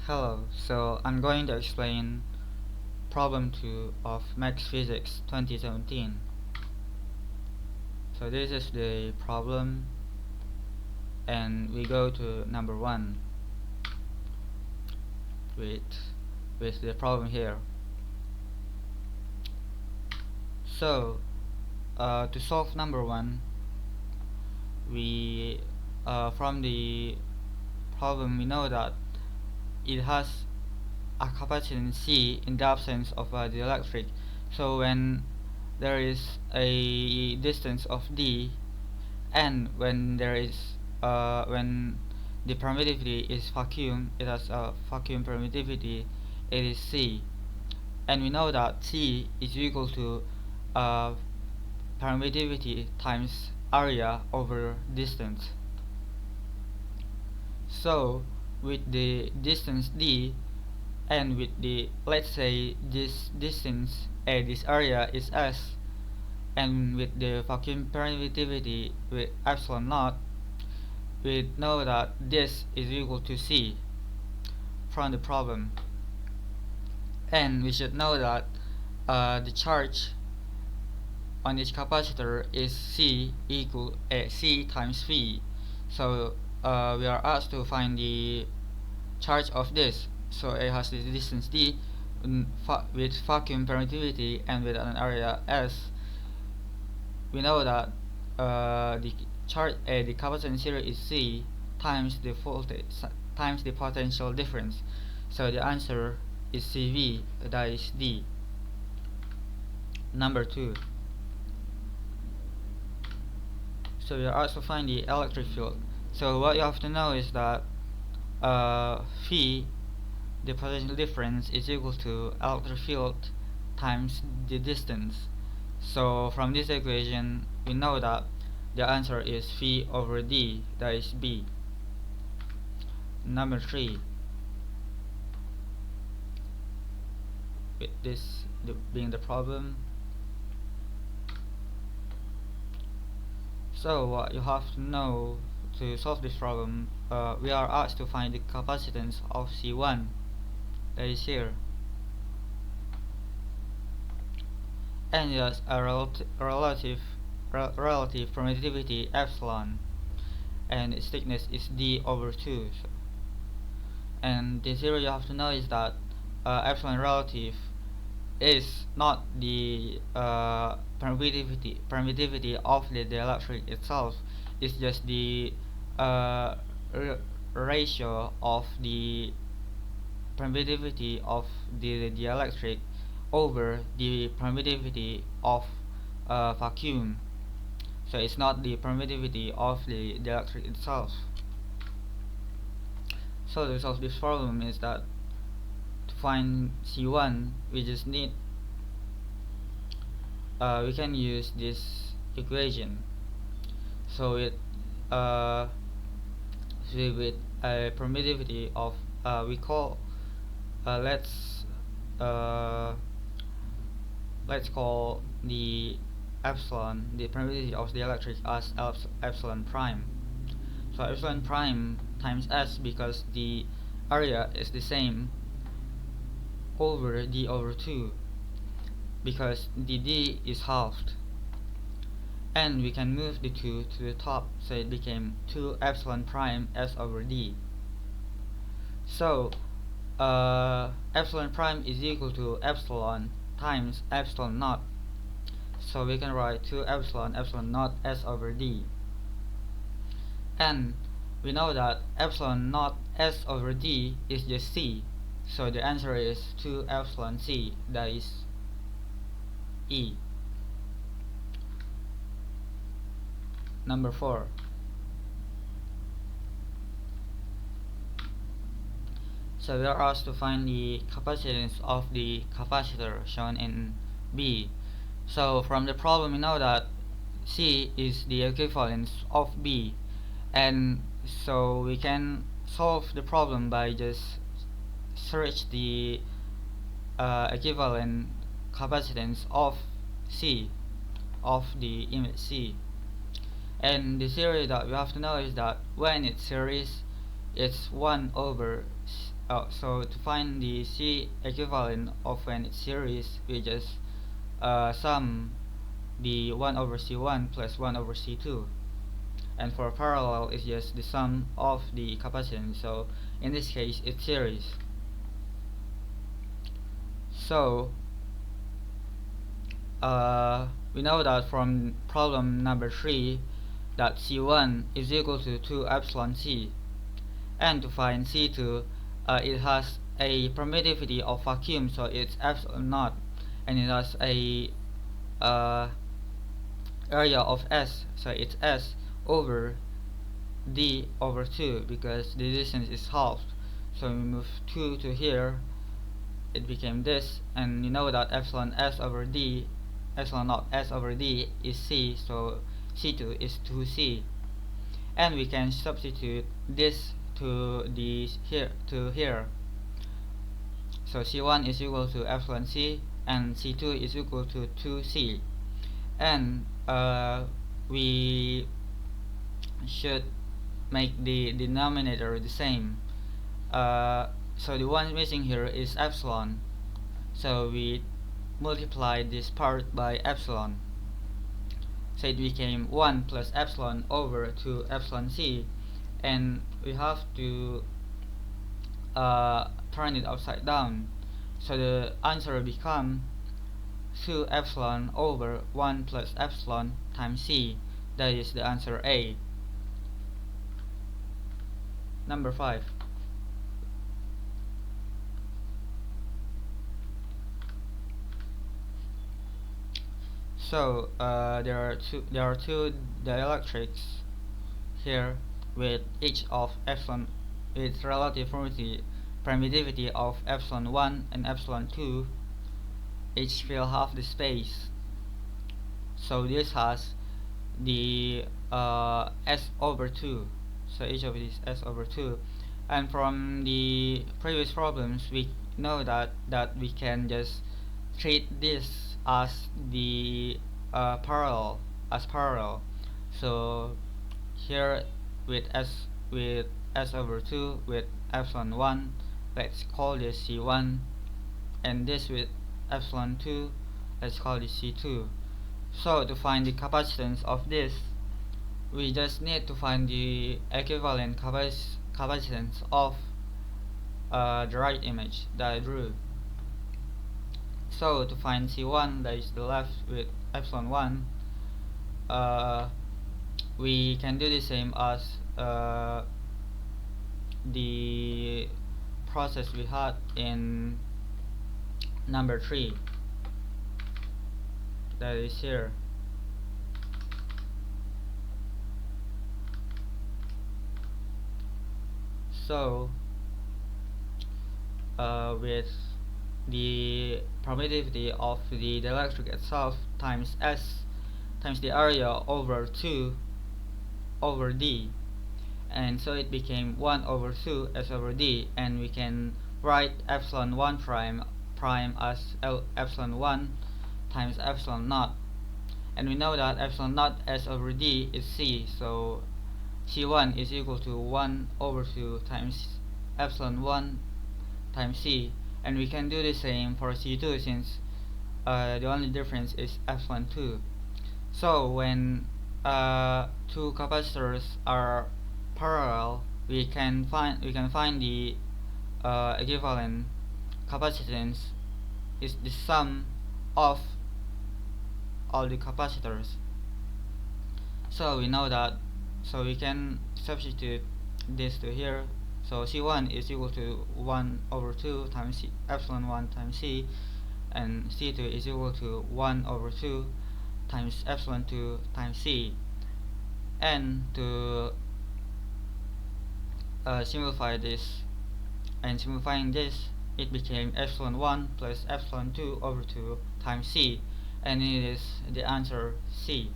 Hello, so I'm going to explain problem 2 of MEXT Physics 2017. So this is the problem, and we go to number 1 with the problem here. So to solve number 1, we from the problem we know that it has a capacitance C in the absence of a dielectric. So when there is a distance of D, and when the permittivity is vacuum, it has a vacuum permittivity, it is C, and we know that C is equal to permittivity times area over distance. So with the distance D, and with the, let's say, this distance this area is S, and with the vacuum permittivity with epsilon naught, we know that this is equal to C from the problem, and we should know that the charge on this capacitor is C equal C times V. So we are asked to find the charge of this. So it has the distance D with vacuum permittivity and with an area S. We know that the charge the capacitance here is C times the voltage times the potential difference. So the answer is CV, that is D. Number 2. So we are asked to find the electric field. So what you have to know is that phi, the potential difference, is equal to electric field times the distance. So from this equation we know that the answer is phi over D, that is B. Number 3. With this being the problem, so what you have to know to solve this problem, we are asked to find the capacitance of C1, that is here, and it has a relative permittivity epsilon, and its thickness is D over 2. And the theory you have to know is that epsilon relative is not the permittivity of the dielectric itself. It's just the ratio of the permittivity of the dielectric over the permittivity of vacuum. So it's not the permittivity of the dielectric itself. So to solve this problem is that to find C1 we just need we can use this equation. So with a permittivity of we call let's call the epsilon, the permittivity of the electric, as epsilon prime. So epsilon prime times S, because the area is the same, over D over 2, because the D is halved, and we can move the 2 to the top, so it became 2 epsilon prime S over D. So epsilon prime is equal to epsilon times epsilon naught, so we can write 2 epsilon naught S over D, and we know that epsilon naught S over D is just C, so the answer is 2 epsilon C, that is E. Number 4. So we are asked to find the capacitance of the capacitor, shown in B. So from the problem we know that C is the equivalence of B, and so we can solve the problem by just search the equivalent capacitance of C, of the image C. And the theory that we have to know is that when it's series, it's 1 over so to find the C equivalent of an series, we just sum the 1 over C1 plus 1 over C2, and for parallel it's just the sum of the capacitance, so in this case it's series. So we know that from problem number 3 that C1 is equal to 2 epsilon C, and to find C2, it has a permittivity of vacuum, so it's epsilon naught, and it has a area of S, so it's S over D over 2 because the distance is halved. So we move 2 to here, it became this, and you know that epsilon naught S over D is C, so C2 is 2C, and we can substitute this to here. So C1 is equal to epsilon C and C2 is equal to 2C, and we should make the denominator the same. So the one missing here is epsilon, so we multiply this part by epsilon, so it became 1 plus epsilon over 2 epsilon C, and we have to turn it upside down, so the answer will become 2 epsilon over 1 plus epsilon times C. That is the answer A. Number 5. So there are two dielectrics here with each of epsilon with relative permittivity of epsilon 1 and epsilon 2, each fill half the space. So this has the S over 2, so each of it is S over 2, and from the previous problems we know that we can just treat this as the parallel, so here with S over 2 with epsilon 1, let's call this C1, and this with epsilon 2, let's call this C2. So to find the capacitance of this, we just need to find the equivalent capacitance of the right image that I drew. So to find C1, that is the left with epsilon 1, we can do the same as the process we had in number 3, that is here. So with the permittivity of the dielectric itself times S times the area over 2 over D, and so it became 1 over 2 S over D, and we can write epsilon 1 prime as epsilon 1 times epsilon naught, and we know that epsilon naught S over D is C, so C1 is equal to 1 over 2 times epsilon 1 times C, and we can do the same for C2 since the only difference is epsilon 2. So when two capacitors are parallel, we can find the equivalent capacitance is the sum of all the capacitors. So we know that, so we can substitute this to here. So C1 is equal to 1 over 2 times epsilon 1 times C, and C2 is equal to 1 over 2 times epsilon 2 times C. And to simplify this, and simplifying this, it became epsilon 1 plus epsilon 2 over 2 times C, and it is the answer C.